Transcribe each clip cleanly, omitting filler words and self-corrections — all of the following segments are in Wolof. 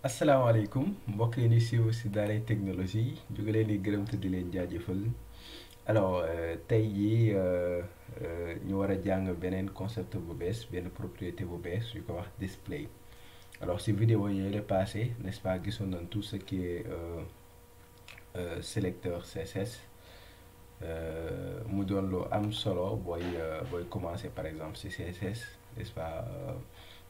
asalaamaaleykum mbokk yi ni siiw si daaray technologie ñu ngi leen di gërëm te di leen jaajëfal alors tey jii ñu war a jàng beneen concept bu bees benn propriété bu bees yu ko wax display. Alors si vidéo yi la passé n'est-ce pas gisoon nañ tout ce qui est sélecteur CSS mu doon lu am solo booy commencer par exemple si CSS n'est-ce pas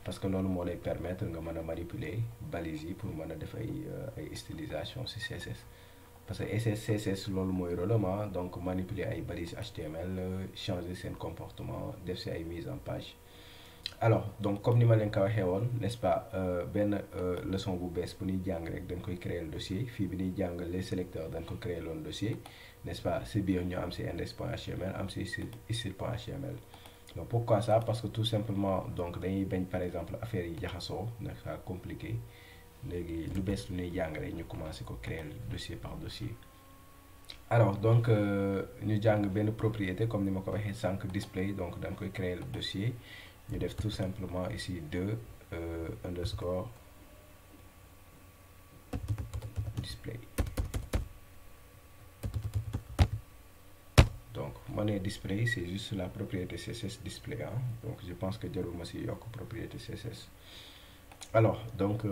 parce que loolu moo lay permettre nga mën a manipuler balises yi pour mën a def ay stylisation ci CSS parce que CSS loolu mooy rôlement donc manipuler ay balises HTML changer seen comportement def ci ay mise en page. Alors donc comme ni ma leen ko waxee woon n'est-ce pas benn leçon bu bees bu ñuy jàng rek dañ koy créer le dossier fii bi ñuy jàng les sélecteurs dañ ko créer loon dossier n'est-ce pas ci biir ñu am ci index.html am ci style.html. Donc pourquoi ça? Parce que tout simplement donc dañuy bañ par exemple affaire yi jaxasoo n'est-ce pas compliqué léegi lu bees lu ñuy jàng rek ñu commencé ko créer dossier par dossier. Alors donc ñu jàng benn propriété comme ni ma ko waxee sànq display donc dañ koy créer le dossier ñu def tout simplement ici 2 underscore display. Donc monnaie display c'est juste la propriété CSS display hein? Donc je pense que jarul ma si yokk propriété CSS. Alors donc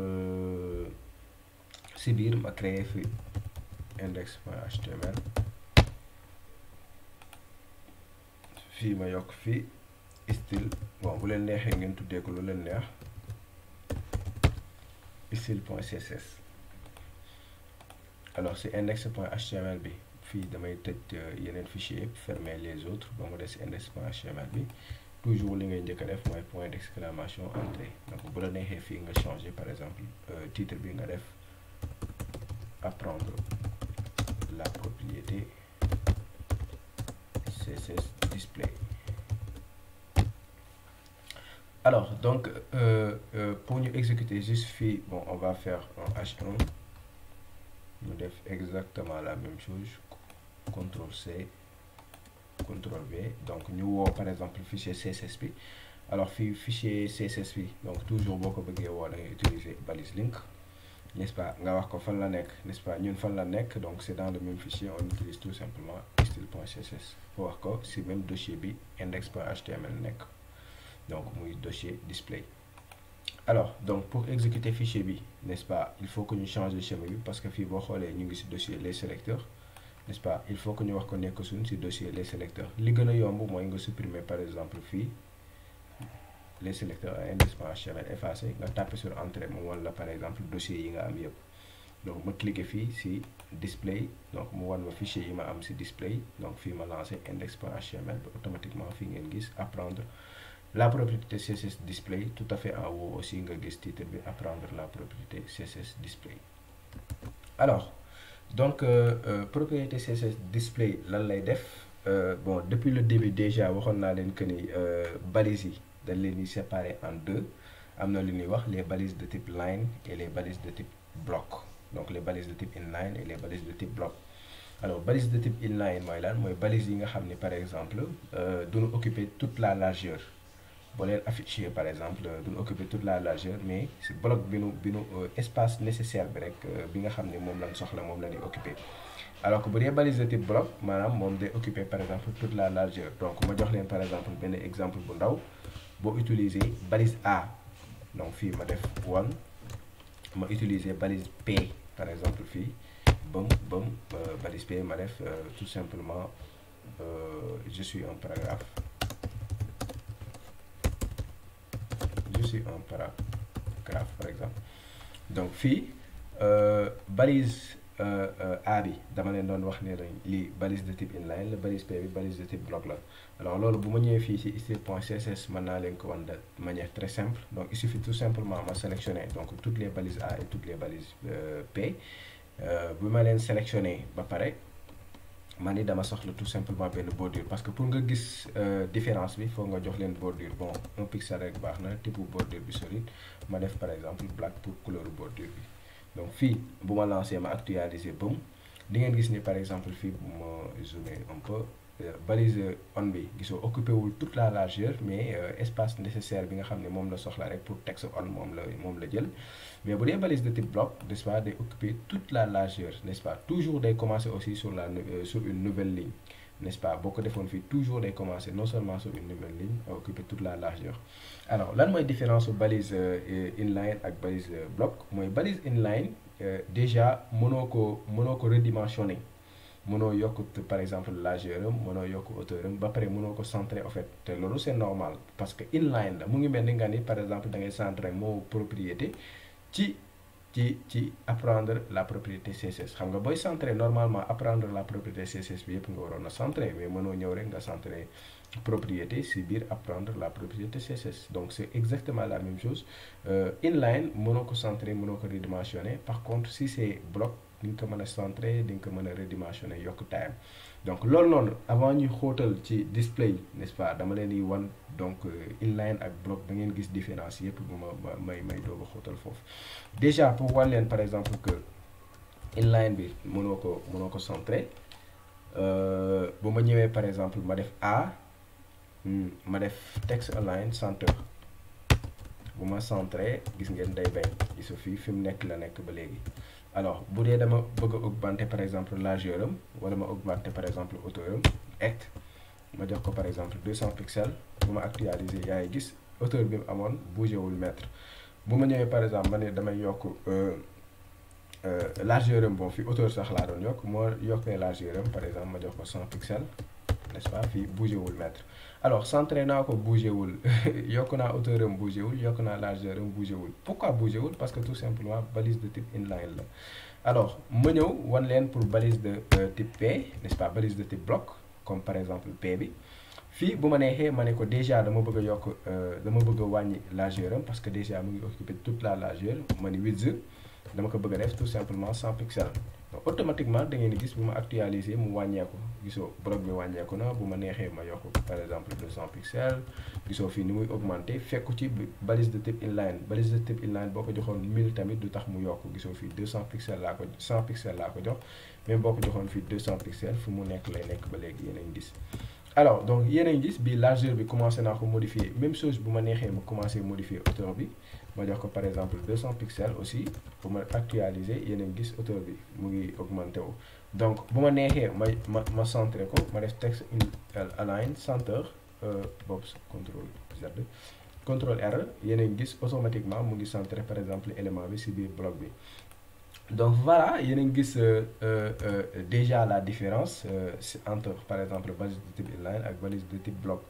si biir ma créé fi index.html fii ma yokk fi style bon bu leen neexee ngeen tuddee ko lu leen neex style.css. alors si index.html bi fii damay tëj yeneen fichier yëpp fermer les autres ba mu des index.html bi toujours li ngay njëkk a def mooy point d'exclamation entrée. Donc bu la neexee fii nga changer par exemple titre bi nga def apprendre la propriété CSS display. Alors donc pour ñu exécuter juste fii bon on va faire un H1 ñu def exactement la même chose CTRL C CTRL V donc ñu woo par exemple fichier CSS bi. Alors fii fichier CSS bi donc toujours boo ko bëggee woo da ngay utiliser balise link n'est-ce pas nga wax ko fan la nekk n'est-ce pas ñun fan la nekk donc c'est dans le même fichier on utilise tout simplement style.css pour wax ko si même dossier bi index.html nekk donc muy dossier display. Alors donc pour exécuter fichier bi n'est-ce pas il faut que ñu changer chemin bi parce que fii boo xoolee ñu ngi ci dossier les sélecteurs n'est-ce pas il faut que ñu wax ko nekk suñ ci dossier les sélecteurs. Li gën a yomb mooy nga supprimer par exemple fii les sélecteurs à index.html effacé nga taper sur entrée mu wan la par exemple dossier yi nga am yëpp. Donc ma cliquer fii ci display donc mu wan ma fichier yi ma am ci display donc fii ma lancer index.html automatiquement fii ngeen gis apprendre la propriété CSS display tout à fait en haut aussi nga gis titre bi apprendre la propriété CSS display. Alors donc propriété CSS display lan lay def bon depuis le début déjà waxoon naa leen que ni balises yi dañ leen di séparer en deux. Am na lu ñuy wax les balises de type line et les balises de type bloc. Donc les balises de type inline et les balises de type bloc. Alors balises de type inline mooy lan mooy balises yi nga xam ni par exemple duñu occuper toute la largeur. Boo leen afficher par exemple duñu occuper toute la largeur mais si bloc bi nu espace nécessaire bi rek bi nga xam ne moom lañ soxla moom la ñuy occuper. Alors que bu dee balise de type bloc maanaam moom day occuper par exemple toute la largeur. Donc ma jox leen par exemple benn exemple bu ndaw boo utiliser balise A donc fii ma def 1 ma utiliser balise P par exemple fii bam balise P ma def tout simplement je suis un paragraphe. Un paragraphe par exemple. Donc fii balise A bi dama leen doon wax ne lii balise de type inline la balise P bi balise de type bloc la. Alors loolu bu ma ñëwee fii ci style.css mën naa leen ko wan de manière très simple. Donc il suffit tout simplement ma sélectionner donc toutes les balises A et toutes les balises P bu ma leen sélectionner ba pare man ni dama soxla tout simplement benn bordure parce que pour nga gis différence bi foog nga jox leen bordure bon un pixel rek baax na type bordure bi solide ma def par exemple black pour couleur bordure bi. Donc fii bu ma lancer ma actualiser bam di ngeen gis ni par exemple fii bu ma zoomer un peu balise on bi gisoo occupé wul toute la largeur mais espace nécessaire bi nga xam ne moom la soxla rek pour texte on moom la jël. Mais bu dee balise de type bloc n'est-ce pas day occuper toute la largeur n'est-ce pas toujours day commencer aussi sur une nouvelle ligne n'est-ce pas boo ko defoon fii toujours day commencer non seulement sur une nouvelle ligne à occuper toute la largeur. Alors lan mooy différence su balise inline ak balise bloc mooy balise inline déjà mënoo ko redimensionner mënoo yokk par exemple largeur am mënoo yokk hauteur am ba pare mënoo ko centrer en fait te loolu c'est normal parce que inline la mu ngi mel ni nga ni par exemple da ngay centrer moo propriété ci apprendre la propriété CSS xam nga booy centrer normalement apprendre la propriété CSS bi yëpp nga waroon a centrer mais mënoo ñëw rek nga centrer propriété si biir apprendre la propriété CSS donc c'est exactement la même chose inline mënoo ko centrer mënoo ko redimensionner par contre si c'est bloc di nga ko mën a centrer di nga ko mën a redimensionner yokk taayam donc loolu noonu avant ñuy xóotal ci display n'est-ce pas dama leen di wan donc inline ak bloc da ngeen gis différence yëpp bu may doog a xóotal foofu déjà pour wan leen par exemple que inline bi mënoo ko centrer bu ma ñëwee par exemple ma def A ma def text align center bu ma centrer gis ngeen day bañ gisu fii fi mu nekk la nekk ba léegi. Alors bu dee dama bëgg a augmenter par exemple largeur am wala ma augmenter par exemple hauteur am ect ma jox ko par exemple 200 pixels bu ma actualiser yaa ngi gis hauteur bi mu amoon bougé wul mètre bu ma ñëwee par exemple ma ne damay yokk largeur am bon fi hauteur sax laa doon yokk moo yokkee largeur am par exemple ma jox ko 100 pixels n'est-ce pas fii bougé wul mètre alors centré naa ko bougé wul yokk naa hauteur am bougé wul yokk naa largeur am bougé wul pourquoi bougé wul parce que tout simplement balise de type inline la. Alors ma ñëw wan leen pour balise de type P n'est-ce pas balise de type bloc comme par exemple P bi fii bu ma neexee ma ne ko déjà dama bëgg a yokk dama bëgg a wàññi largeur am parce que déjà mu ngi occuper toute la largeur ma ni width dama ko bëgg a def tout simplement 100 pixels. Automatiquement da ngeen di gis bu ma actualiser mu wàññeeku gisoo bloc bi wàññeeku na bu ma neexee ma yokk par exemple 200 pixels gisoo fii ni muy augmenter fekku ci balise de type inline balise de type inline boo ko joxoon 1000 tamit du tax mu yokk gisoo fii 200 pixels laa ko 100 pixels laa ko jox même boo ko joxoon fii 200 pixels fu mu nekk lay nekk ba léegi yéen a ngi gis. Alors donc yéen a ngi gis bi largeur bi commencé naa ko modifier même chose bu ma neexee ma commencé modifier hauteur bi ma jox ko par exemple 200 pixels aussi bu ma actualiser yéen a ngi gis hauteur bi mu ngi augmenté wu. Donc bu ma neexee ma centré ko ma def text align center boobu contrôle R yéen a ngi gis automatiquement mu ngi centré par exemple élément bi si biir bloc bi. Donc voilà yéen a ngi gis déjà la différence entre par exemple balise de type inline ak balise de type bloc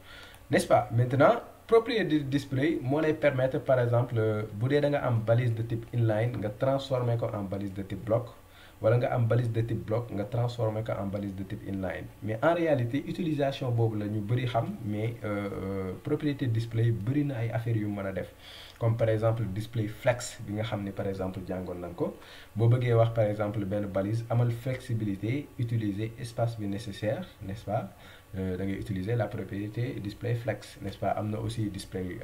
n'est-ce pas. Maintenant propriété de display moo lay permettre par exemple bu dee da nga am balise de type inline nga transformer ko en balise de type bloc wala nga am balise de type bloc nga transformer ko en balise de type inline mais en réalité utilisation boobu la ñu bëri xam mais propriété display bëri na ay affaires yu mën a def comme par exemple display flex bi nga xam ne par exemple jàngoon nañ ko boo bëggee wax par exemple benn balise amal flexibilité utiliser espace bi nécessaire n'est-ce pas da ngay utiliser la propriété display flex n'est-ce pas. Am na aussi display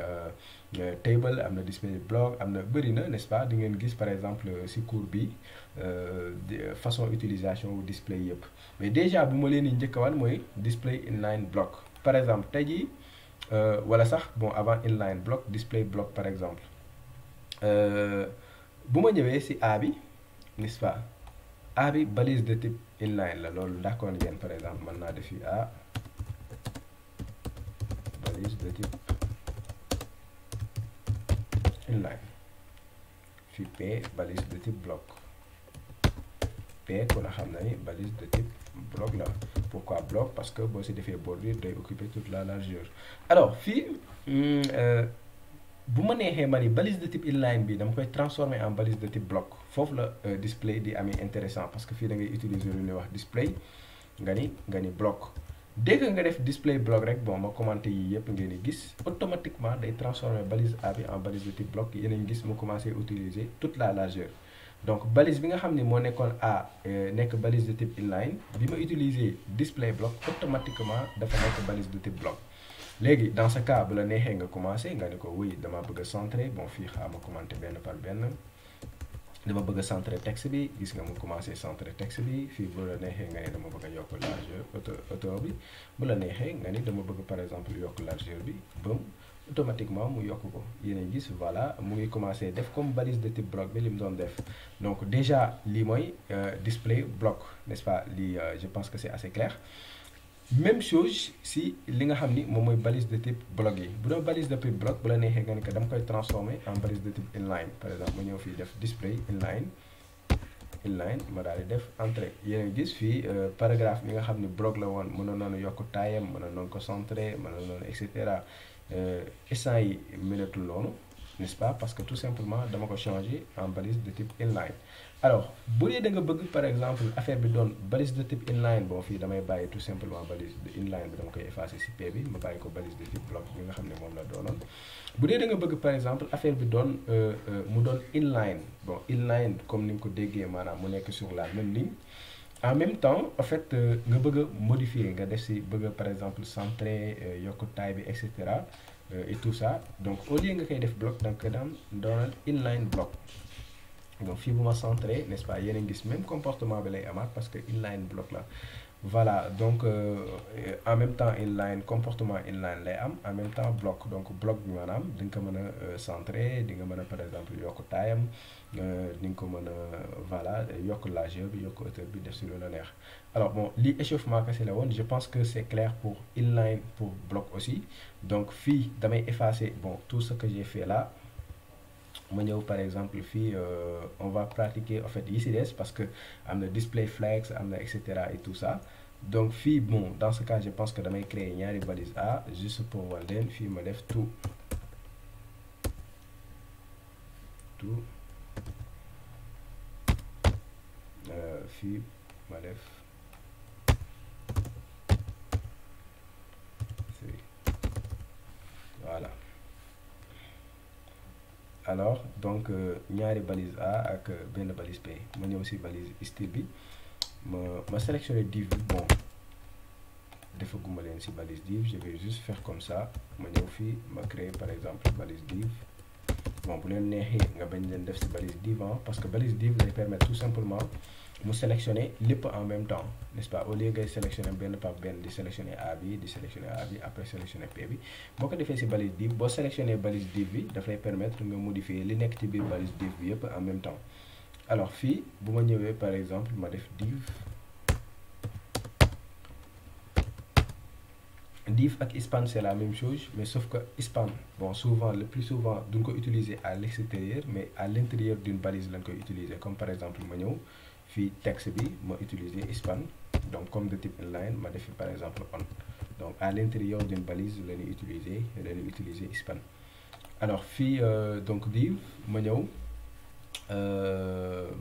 table am na display block am na bëri na n'est-ce pas di ngeen gis par exemple si cours bi façon utilisation wu display yëpp mais déjà bu ma leen di njëkk a wan mooy display inline block par exemple tey jii wala sax bon avant inline block display block par exemple bu ma ñëwee si A bi n'est-ce pas A bi balise de type inline la loolu d'accord ngeen par exemple mën naa def fii A balise de type inline fii P balise de type bloc P kon a xam na ni balise de type bloc la. Pourquoi bloc? Parce que boo si defee bordure day occuper toute la largeur. Alors fii bu ma neexee ma ni balise de type inline bi dama koy transformer en balise de type bloc foofu la display di amee intéressant parce que fii da ngay utiliser lu ñuy wax display nga ni bloc. Dès que nga def display bloc rek bon ma commenté yi yëpp ngeen di gis automatiquement day transformer balise A bi en balise de type bloc yéen a ngi gis mu commencé utiliser toute la largeur. Donc balise bi nga xam ne moo nekkoon A nekk balise de type inline bi ma utiliser display bloc automatiquement dafa nekk balise de type bloc. Léegi dans ce cas bu la neexee nga commencé nga ne ko oui dama bëgg a centrer bon fii xaama commenter benn par benn dama bëgg a centrer texte bi, gis nga mu commencé centrer texte bi. Fii bu la neexee nga ni dama bëgg a yokk largeur hauteur bi, bu la neexee nga ni dama bëgg par exemple yokk largeur bi, bam automatiquement mu yokk ko. Yéen a gis voilà mu ngi commencé def comme balise de type bloc bi li mu doon def. Donc déjà lii mooy display bloc, n'est-ce pas. Lii je pense que c'est assez clair. Même chose si li nga xam ni moom mooy balise de type bloc yi. Bu doon balise de type bloc bu la neexee nga ni que dama koy transformer en balise de type inline. Par exemple ma ñëw fii def display inline ma daal di def entrée. Yéen a gis fii paragraphe bi nga xam ni bloc la woon mënoon noonu yokk taayam, mënoon noonu ko centrer, mënoon noonu et cetera. Instant yi mënatul noonu, n'est-ce pas, parce que tout simplement dama ko changer en balise de type inline. Alors bu dee da nga bëgg par exemple affaire bi doon balise de type inline, bon fii damay bàyyi tout simplement balise de inline bi dama koy effacer ci P bi, ma bàyyi ko balise de type bloc bi nga xam ne moom la doonoon. Bu dee da nga bëgg par exemple affaire bi doon mu doon inline, bon inline comme ni nga ko déggee maanaam mu nekk sur la même ligne. En même temps en fait nga bëgg a modifier, nga def ci bëgg a par exemple centrer, yokk taille bi et cetera et tout ça. Donc au lieu nga koy def bloc da nga koy daan doonal inline bloc. Donc fii bu ma centré, n'est-ce pas, yéen a ngi gis même comportement bi lay amaat parce que inline bloc la. Voilà donc en même temps inline comportement inline lay am, en même temps bloc. Donc bloc bi maanaam di nga ko mën a centré, di nga mën a par exemple yokk taayam, di nga ko mën a voilà yokk largeur bi, yokk hauteur bi, def si lu la neex. Alors bon lii échauffement kese la woon, je pense que c'est clair pour inline, pour bloc aussi. Donc fii damay effacer bon tout ce que j'ai fait là. Ma ñëw par exemple fii on va pratiquer en fait yi ci des parce que am na display flex, am na et cetera et tout ça. Donc fii bon dans ce cas je pense que damay créer ñaari balise A juste pour wan leen. Fii ma def tout fii ma def voilà. Alors donc ñaari balise A ak benn balise P. Ma ñëw ci balise style bi, ma sélectionner div bi. Bon defaguma leen ci balise div, je vais juste faire comme ça. Ma ñëw fii ma créer par exemple balise div. Bon bu leen neexee nga bañ leen def ci balise div parce que balise div lay permettre tout simplement mu sélectionner lépp en même temps, n'est-ce pas. Au lieu ngay sélectionner benn par benn di sélectionner A bi, di sélectionner A bi, après sélectionner P bi. Boo ko defee ci balise div, boo sélectionner balise div bi daf lay permettre nga modifier li nekk ci biir balise div bi yëpp en même temps. Alors fii bu ma ñëwee par exemple ma def div ak span c'est la même chose, mais sauf que span bon souvent le plus souvent duñ ko utiliser à l'extérieur, mais à l'intérieur d'une balise lañ koy utiliser. Comme par exemple ma ñëw fii texte bi ma utiliser span, donc comme de type inline ma def par exemple on. Donc à l'intérieur d'une balise la ñuy utiliser span. Alors fii donc div ma ñëw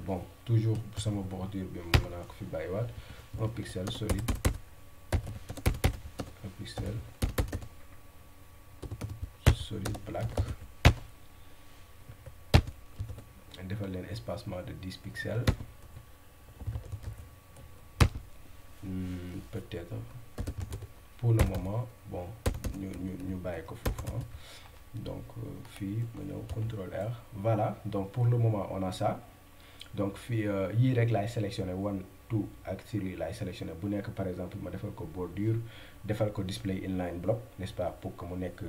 bon toujours sama bordure bi mën naa ko fi bàyyiwaat un pixel solide, un pixel solide black, defal leen espacement de 10 pixels. Peut-être pour le moment bon ñu bàyyi ko foofu. Donc fii ma ñëw CTRL R, voilà. Donc pour le moment on a ça. Donc fii yii rek laay sélectionner 1 2 ak série laay sélectionner bu nekk par exemple ma defal ko bordure, defal ko display inline block, n'est-ce pas, pour que mu nekk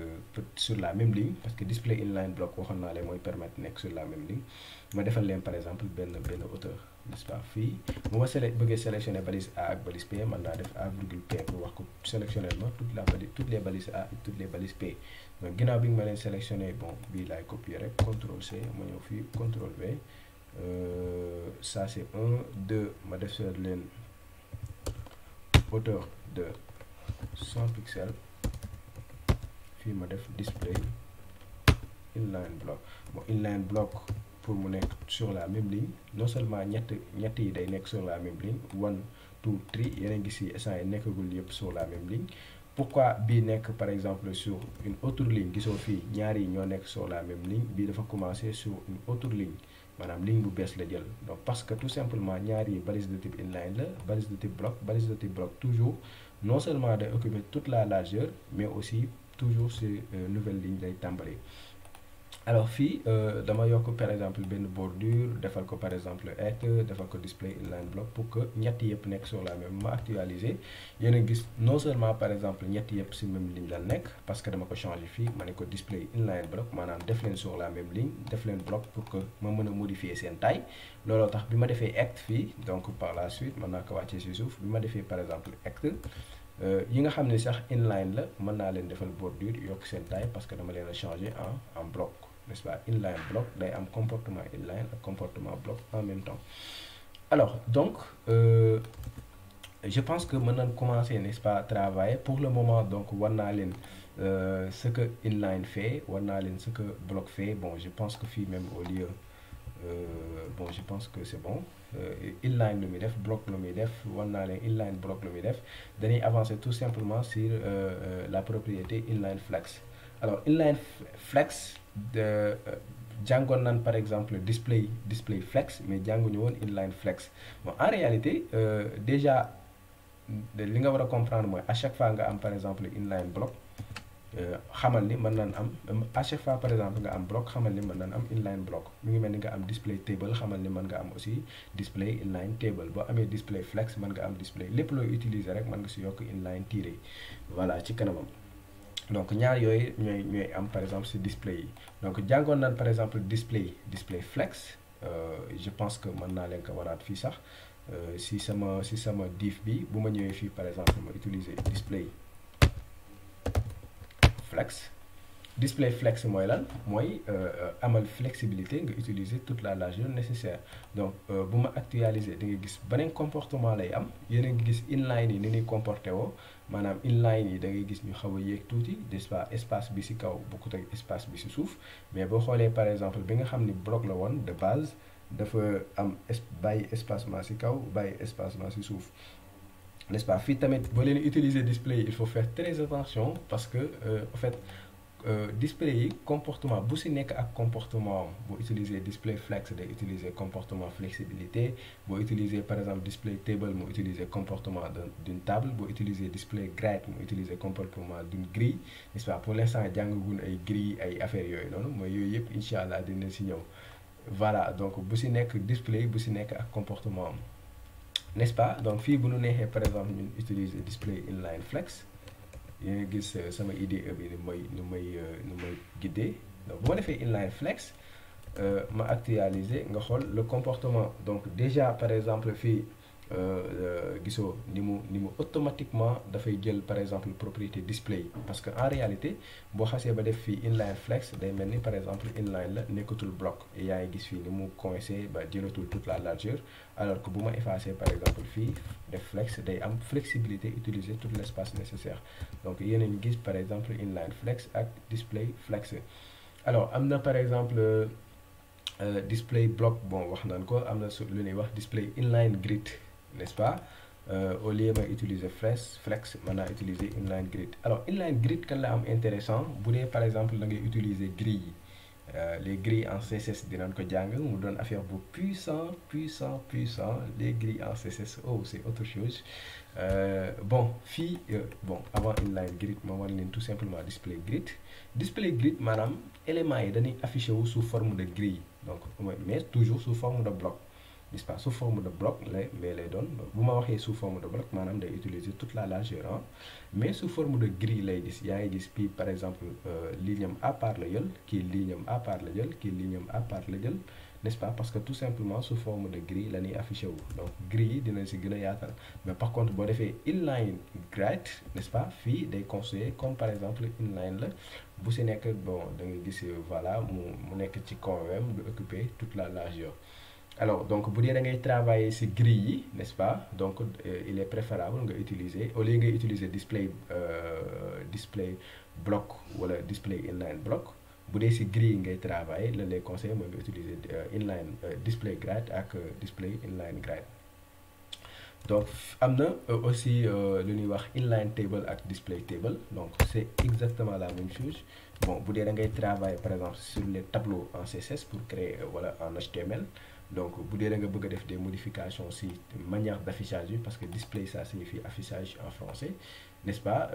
sur la même ligne, parce que display inline block waxoon naa leen mooy permettre nekk sur la même ligne. Ma defal leen par exemple benn hauteur, n'est-ce pas. Fii bu ma bëggee sélectionner balise A ak balise P mën naa def A,P pour wax ko sélectionner ma toutes les balises A et toutes les balises P. Donc ginnaaw bi nga ma leen sélectionner bon bii laay copier rek CTRL C ma ñëw fii CTRL V. Ça c'est 1 2 ma def sur leen hauteur de 100 pixels. Fii ma def display inline block. Bon inline block pour mu nekk sur la même ligne, non seulement ñett yi day nekk sur la même ligne 1 2 3 yéen a ngi gis instant yi nekkagul yëpp sur la même ligne. Pourquoi bii nekk par exemple sur une autre ligne, gisoo fii ñaar yi ñoo nekk sur la même ligne, bii dafa commencer sur une autre ligne, maanaam ligne bu bees la jël. Donc parce que tout simplement ñaar yi balise de type inline la, balise de type bloc toujours non seulement day occuper toute la largeur mais aussi toujours sur nouvelle ligne day tàmbali. alors fii dama yokk par exemple benn bordure defal ko par exemple et defal ko display inline block pour que ñett yëpp nekk sur la même. Ma actualiser yéen a gis non seulement par exemple ñett yëpp si même ligne la nekk parce que dama ko changer fii ma ne ko display inline block maanaam def leen sur la même ligne def leen bloc pour que ma mën a modifier seen taille. looloo tax bi ma defee act fii donc par la suite mën naa ko wàccee si suuf bi ma defee par exemple act yi nga xam ne sax inline la mën naa leen defal bordure yokk seen taille parce que dama leen a changer en bloc, n'est-ce pas. Inline block day am comportement inline ak comportement block en même temps. Alors donc je pense que mën nañ commencer, n'est-ce pas, travailler pour le moment. Donc war naa leen ce que inline fait, war naa leen ce que block fait. Bon, je pense que fii même au lieu bon, je pense que c'est bon. Inline lu muy def, block lu muy def, war naa leen inline block lu muy def. Dañuy avancer tout simplement sur la propriété inline flex. Alors inline flex jàngoon nan par exemple display flex, mais jànguñu woon inline flex. Bon, en réalité déjà li nga war a comprendre mooy à chaque fois nga am par exemple inline block xamal ni mën naan am à chaque fois par exemple nga am block xamal ni mën naan am inline block. mu ngi mel ni nga am display table xamal ni mën nga am aussi display inline table. Boo amee display flex mën nga am display lépp looy utiliser rek mën nga si yokk inline tiré, voilà, ci kanamam. Donc ñaar yooyu ñooy am par exemple si display yi. Donc jàngoon naan par exemple display flex, je pense que mën naa leen ko waraat fii sax si sama div bi bu ma ñëwee fii par exemple ma utiliser display flex. Display flex mooy lan mooy amal flexibilité nga utiliser toute la largeur nécessaire. Donc bu ma actualiser da nga gis beneen comportement lay am. Yéen a ngi gis inline yi ni ñuy comporté woo, maanaam inline yi da ngay gis ñu xaw a yéeg tuuti, n'est-ce pas, espace bi ci kaw bokkut ak espace bi ci suuf. Mais boo xoolee par exemple bi nga xam ni bloc la woon de base dafa am bàyyi espacement ci kaw bàyyi espacement ci suuf, n'est-ce pas. Fii tamit boo leen utiliser display il faut faire très attention parce que en fait display yi comportement bu si nekk ak comportement am. Boo utiliser display flex day utiliser comportement flexibilité. Boo utiliser par exemple display table mu utiliser comportement d'une table. Boo utiliser display grid mu utiliser comportement d'une grille, n'est-ce pas. Pour l'instant jàngagun ay grille ay affaires yooyu noonu, mooy yooyu yëpp incha allah dina si ñëw. Voilà, donc bu si nekk display bu si nekk ak comportement am, n'est-ce pas. Donc fii bu nu neexee par exemple ñun utiliser display inline flex. yéen a gis sama IDE bi nu may guider. Donc bu ma defee inline flex ma actualiser nga xool le comportement. Donc déjà par exemple fii gisoo ni mu automatiquement dafay jël par exemple propriété display, parce que en réalité boo xasee ba def fii inline flex day mel ni par exemple inline la nekkatul bloc. Et yaa ngi gis fii ni mu coincé ba jëlatul toute la largeur, alors que bu ma effacer par exemple fii def flex day am flexibilité, utiliser tout l'espace nécessaire. Donc yéen a ngi gis par exemple inline flex ak display flex. Alors am na par exemple display block, bon wax naan ko, am na lu ñuy wax display inline grid, n'est-ce pas. Au lieu ma utiliser flex mën naa utiliser inline grid. Alors inline grid kan la am intéressant bu dee par exemple da ngay utiliser grille yi. Les grilles en CSS dinañ ko jàng mu doon affaire bu puissant. Les grilles en CSS, oh c'est autre chose. Bon fii bon avant inline grid ma war leen tout simplement display grid maanaam éléments yi dañuy affiché wu sous forme de grille. Donc mais toujours sous forme de bloc, n'est-ce pas. Sous forme de bloc lay doon. Bu ma waxee sous forme de bloc maanaam day utiliser toute la largeur, mais sous forme de grille lay gis. yaa ngi gis fii par exemple ligne am à part la jël, kii ligne am à part la jël, kii ligne am à part la jël, n'est-ce pas. Parce que tout simplement sous forme de grille la ñuy affiché wu. Donc grille yi dina si gën a yaatal. Mais par contre boo defee inline grid, n'est-ce pas, fii day construire comme par exemple inline la bu si nekk bon da ngay gis voilà mu nekk ci kawam du occuper toute la largeur. Alors donc bu dee da ngay travailler ci grille yi, n'est-ce pas, donc il est préférable nga utiliser au lieu ngay utiliser display block wala display inline block. Bu dee ci grille ngay travailler lan lay conseiller mooy nga utiliser inline display grid ak display inline grid. Donc am na aussi lu ñuy wax inline table ak display table. Donc c'est exactement la même chose. Bon bu dee da ngay travailler par exemple sur les tableaux en CSS pour créer wala en HTML, donc bu dee da nga bëgg a def des modifications si manière d'affichage bi parce que display ça signifie affichage en français, n'est-ce pas?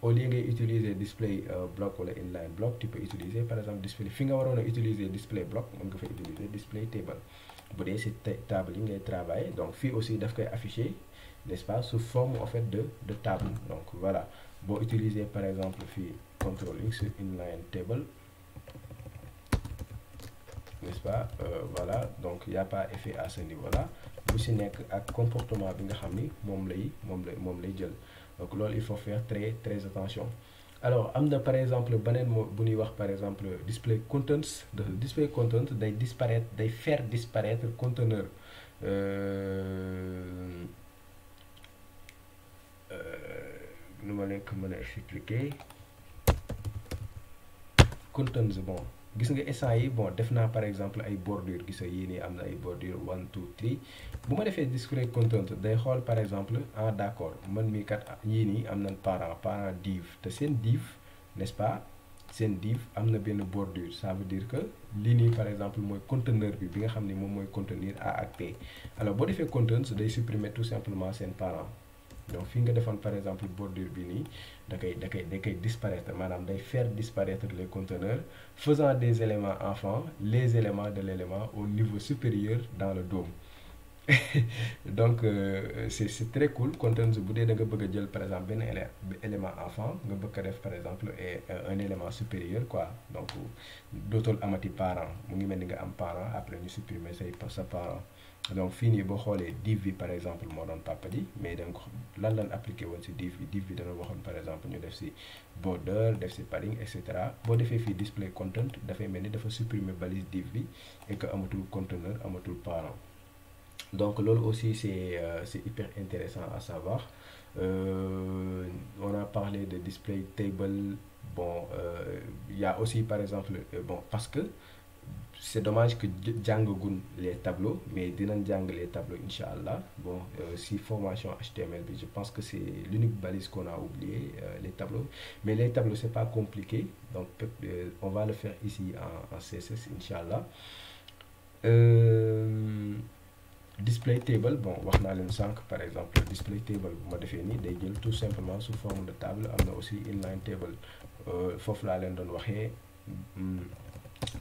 Au lieu ngay utiliser display block wala inline block, tu peux utiliser par exemple display fi nga waroon a utiliser display block mën nga fa utiliser display table bu dee si table yi ngay travailler. Donc fii aussi daf koy afficher, n'est-ce pas, sous forme en fait de table. Donc voilà, boo utiliser par exemple fii CTRL X inline table, n'est-ce pas? Voilà, donc il n'y a pas effet à ce niveau-là. bu si nekk ak comportement bi nga xam ni moom lay jël. Donc loolu il faut faire très attention. Alors am na par exemple beneen moo bu ñuy wax par exemple display contents. Display content day faire disparaître conteneur nu ma leen ko mën a expliquer. Contents bon gis nga instant yi bon def naa par exemple ay bordure, gis nga yii nii am na ay bordure 1 2 3 bu ma defee display content day xool par exemple d'accord man mii kat yii nii am nañ parent div te seen div, n'est-ce pas, seen div am na benn bordure, ça veut dire que lii nii par exemple mooy conteneur bi nga xam ni moom mooy contenir A ak P. Alors boo defee contents day supprimer tout simplement seen parent. Donc fi nga defoon par exemple bordure bi nii da koy disparaître, maanaam day faire disparaître les conteneurs faisant des éléments enfants les éléments de l'élément au niveau supérieur dans le DOM. Donc c'est très cool. Contents bu dee da nga bëgg a jël par exemple benn élément enfant nga bëgg a def par exemple un élément supérieur quoi, donc dootul amati parent, mu ngi mel ni nga am parent après ñu supprimer sa parent. Donc fii nii boo xoolee div bi par exemple moo doon papa ji, mais donc lan appliqué woon si div bi dana waxoon par exemple ñu def si border, def si padding et cetera. Boo defee fii display content dafay mel ni dafa supprimer balise div bi et que amatul conteneur, amatul parent. Donc loolu aussi c'est hyper intéressant à savoir. On a parlé de display table. Bon y a aussi par exemple parce que c'est dommage que jàngagun les tableaux, mais dinañ jàng les tableaux inch'Allah. Bon si formation HTML bi je pense que c'est l'unique balise qu'on a oublié, les tableaux, mais les tableaux c'est pas compliqué, donc on va le faire ici en CSS inch'Allah. Display table bon wax naa leen sànq par exemple display table bu ma defee nii day jël tout simplement sous forme de table. Am na aussi inline table, foofu laa leen doon waxee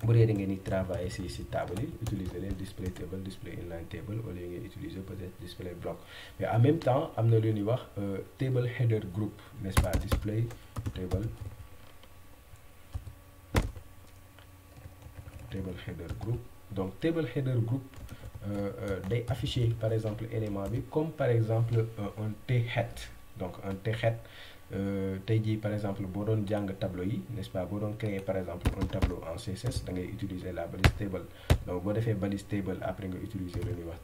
bu dee da ngeen di travailler si table yi utiliser leen display table, display inline table au lieu ngay utiliser peut-être display block. Mais en même temps am na lu ñuy wax table header group, n'est-ce pas, display table header group. Donc table header group day afficher par exemple élément bi comme par exemple un t-head. Donc un t-head tey jii par exemple boo doon jàng tableau yi, n'est-ce pas, boo doon créer par exemple un tableau en CSS da ngay utiliser la balise table. Donc boo defee balise table après nga utiliser lu ñuy wax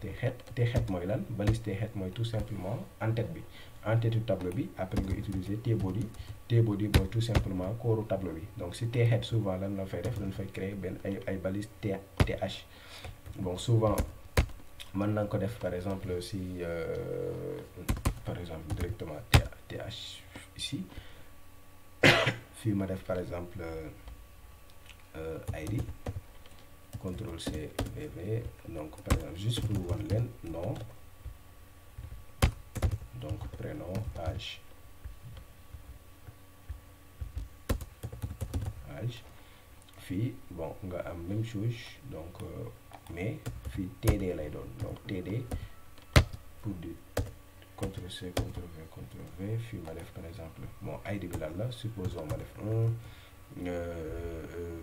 t-head mooy lan, balise t-head mooy tout simplement en-tête bi, en-tête tableau bi, après nga utiliser t-body mooy tout simplement kooru tableau bi. Donc si t-head souvent lan la fay def dañ fay créer benn ay balise th. Bon souvent mën nañ ko def par exemple si par exemple directement th ici fii ma def par exemple ID CTRL C VV, donc par exemple juste pour wan leen nom, donc prénom âge fii bon nga am même chose donc mais fii TD lay doon, donc TD pour di CTRL C CTRL V fii ma def par exemple bon ID bi lan la, supposons ma def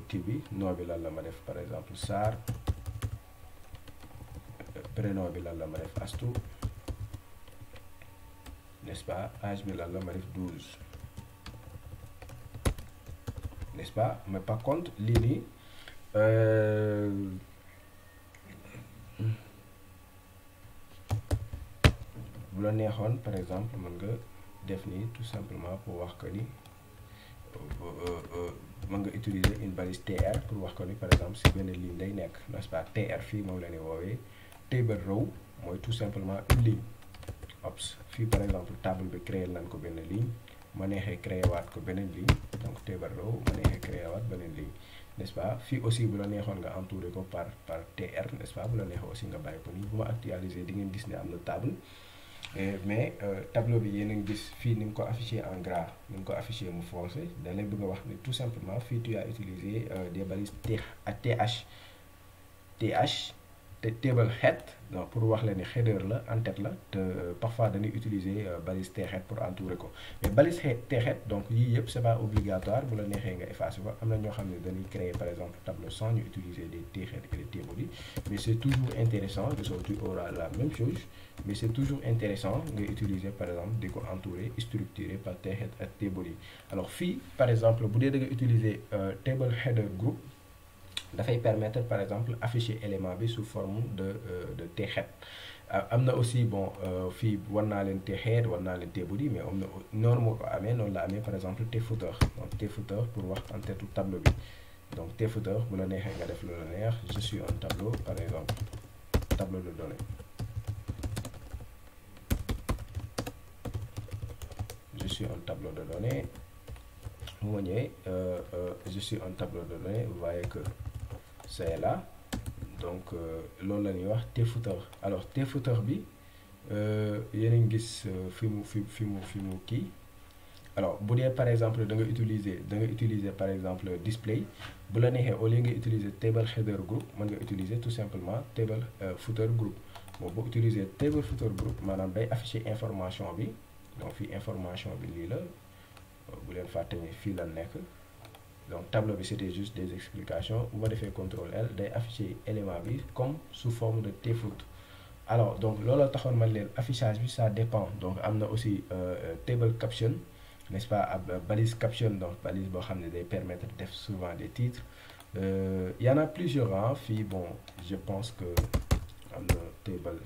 kii bi nom bi lan la ma def par exemple Sarr, prénom bi lan la ma def Astou, n'est-ce pas, âge bi lan la ma def 12, n'est-ce pas. Mais par contre lii nii bu la neexoon par exemple mën nga def nii tout simplement pour wax que ni mën nga utiliser une balise TR pour wax que ni par exemple si benn ligne day nekk, n'est-ce pas. TR fii moom la ñuy woowee table row, mooy tout simplement une ligne. Ops fii par exemple table bi créer nañ ko benn ligne, ma neexee créer waat ko beneen ligne, donc table row ma neexee créer waat beneen ligne. n'est-ce pas fii aussi bu la neexoon nga entourer ko par tr, n'est-ce pas bu la neexoon aussi nga bàyyi ko nii. Bu ma actualiser di ngeen gis ne am na table mais tableau bi yéen a ngi gis fii ni mu ko affiché en gras, ni mu ko affiché mu foncé. da lay bëgg a wax ni tout simplement fii tu as utilisé des balises th table head, donc pour wax la ni header la en tête la te parfois dañuy utiliser balise t-head pour entourer ko. mais balise t-head donc yii yëpp c'est pas obligatoire, bu la neexee nga effacer ko. am na ñoo xam ne dañuy créer par exemple tableau sans ñu utiliser des t-head et des t-body, mais c'est toujours intéressant de sorte tu auras la même chose, mais c'est toujours intéressant nga utiliser par exemple di ko entourer structuré par t-head ak t-body. alors fii par exemple bu dee da nga utiliser table header group, dafay permettre par exemple afficher élément bi sous forme de t-head. am na aussi bon fii war naa leen t-head war naa leen t-body, mais am na noonu moo ko amee noonu la amee par exemple t-footer. donc t-footer pour wax en tête tableau bi. donc t-footer bu la neexee nga def lu la neex. je suis un tableau par exemple, tableau de données. je suis un tableau de données. bu ma ñëwee je suis un tableau de données, vous voyez que c'est là. donc loolu la ñuy wax t-footer. alors t-footer bi yéen a ngi gis fi mu kii. alors bu dee par exemple da nga utiliser par exemple display, bu la neexee au lieu nga utiliser table header group, mën nga utiliser tout simplement table footer group. bon boo utiliser table footer group maanaam day afficher information bi. donc fii information bi lii la, bu leen fàtte ni fii la nekk. donc tableau bi c'était juste des explications. bu ma defee CTRL L day afficher élément bi comme sous forme de t-foot. alors donc loolu taxoon man leen affichage bi ça dépend. donc am na aussi table caption, n'est-ce pas, ab balise caption. donc balise boo xam ne day permettre def souvent des titres. y en a plusieurs fii. bon je pense que am na table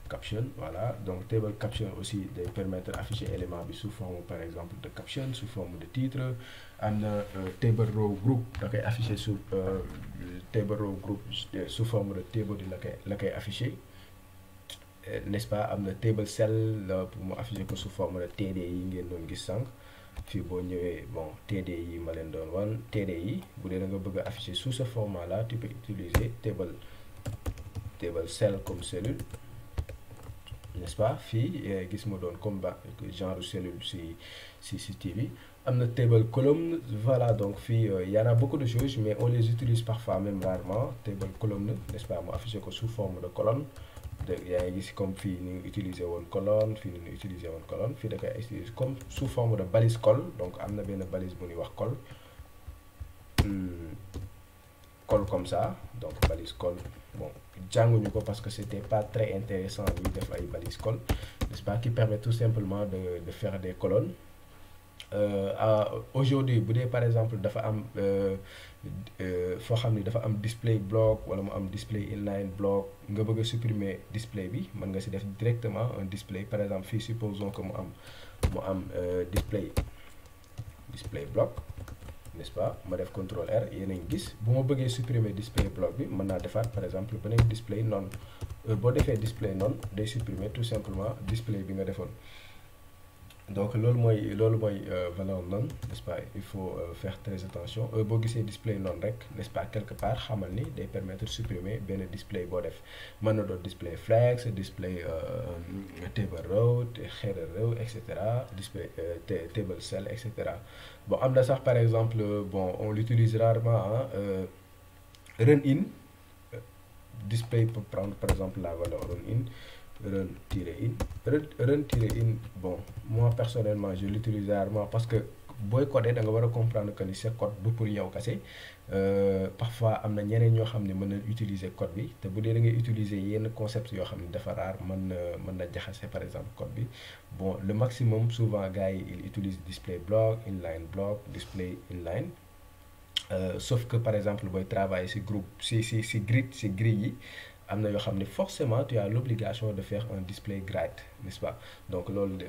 caption, voilà. donc table caption aussi day permettre afficher élément bi sous forme par exemple de caption, sous forme de titre. am na table row group, da koy afficher sous table row group sous forme de t-body la koy afficher, n'est-ce pas. am na table cell pour mu afficher ko sous forme de td yi ngeen doon gis sànq. fii boo ñëwee bon td yi ma leen doon wan. td yi bu dee da nga bëgg a afficher sous ce format là, tu peux utiliser table cell comme cellule, n'est-ce pas. fii gis ma doon comme genre cellule si TV. am na table column, voilà. donc fii y en a beaucoup de choses, mais on les utilise parfois même rarement. table column, n'est-ce pas, mu affiché ko sous forme de colonne. yaa ngi gis comme fii ni utiliser woon colonne, fii ni utiliser woon colonne. fii da koy utiliser comme sous forme de balise col. donc am na benn balise bu ñuy wax col. col comme ça. donc balise col, bon jànguñu ko parce que c'était pas très intéressant ñuy def ay balise col, n'est-ce pas, qui permet tout simplement de faire des colonnes. Aujourd'hui bu dee par exemple dafa am foo xam ni dafa am display block wala mu am display inline block, nga bëgg a supprimer display bi, mën nga si def directement un display. par exemple fii supposons que mu am display block, n'est-ce pas. ma def CTRL R, yéen a ngi gis bu ma bëggee supprimer display block bi, mën naa defaat par exemple beneen display non. boo defee display non day supprimer tout simplement display bi nga defoon. donc loolu mooy valeur non, n'est-ce pas. il faut faire très attention. boo gisee display non rek, n'est-ce pas, quelque part xamal ni day permettre supprimer benn display boo def. mën na doon display flex, display table row, header row, et cetera. display table cell, et cetera. bon am na sax par exemple bon on l'utilise rarement run in. display peut prendre par exemple la valeur run in. run-in, bon moi personnellement je l'utilise rarement parce que booy coder da nga war a comprendre que ni sa code du pour yow kese. parfois am na ñeneen ñoo xam ne mën na utiliser code bi, te bu dee da ngay utiliser yenn concept yoo xam ne dafa rare, mën na jaxase par exemple code bi. bon le maximum souvent gars yi ils utilisent display block, inline block, display inline. sauf que par exemple booy travailler si groupe si grille yi, am na yoo xam ne forcément tu as l'obligation de faire un display grid, n'est-ce pas. donc loolu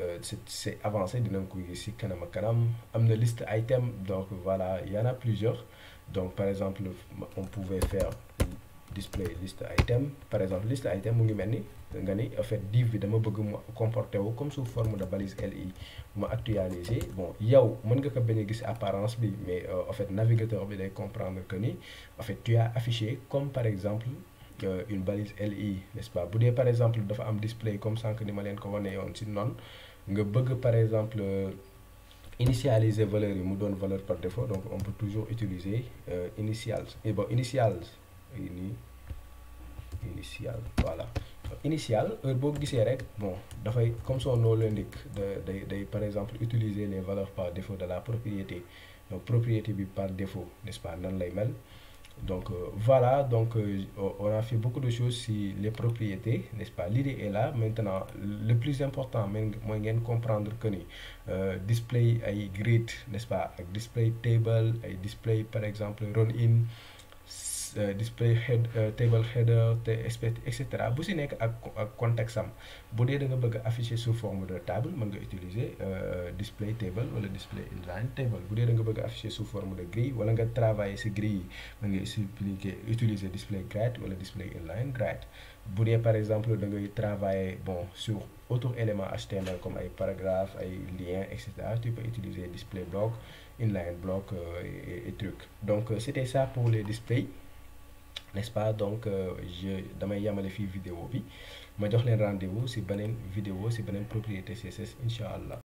c'est avancé, dinañ ko gis ci kanam ak kanam. am na liste item, donc voilà, il y en a plusieurs. donc par exemple on pouvait faire display liste item par exemple liste item mu ngi mel ni nga ni en fait div bi dama bëgg mu comporté wu comme sous forme de balise li ma actualiser bon yow mën nga ko bañ a gis apparence bi mais en fait navigateur bi day comprendre que ni en fait tu as affiché comme par exemple une balise li n'est-ce pas bu dee par exemple dafa am display comme sànq ni ma leen ko wane yoon ci noonu nga bëgg par exemple initialiser valeur yi mu doon valeur par défaut donc on peut toujours utiliser initials et bon initials initial voilà initial heure boo gisee rek bon dafay comme son nom l'indique day par exemple utiliser les valeurs par défaut de la propriété donc propriété bi par défaut n'est-ce pas nan lay mel donc voilà donc on a fait beaucoup de choses sur les propriétés n'est-ce pas l'idée est là maintenant le plus important mooy ngeen comprendre que ni display ay grid n'est-ce pas ak display table ay display par exemple run in display head table header te et cetera bu si nekk ak contexte am bu dee da nga bëgg a afficher sous forme de table mën nga utiliser display table wala display inline table bu dee da nga bëgg a afficher sous forme de grille wala nga travailler si grille yi mën nga utiliser display grid wala display inline grid bu dee par exemple da ngay travailler bon sur autre élément HTML comme ay paragraphes ay liens et cetera tu peux utiliser display block inline block et trucs donc c'était ça pour les displays n'est-ce pas donc damay yamale fii vidéo bi ma jox leen rendez-vous ci beneen vidéo ci beneen propriété CSS incha allah.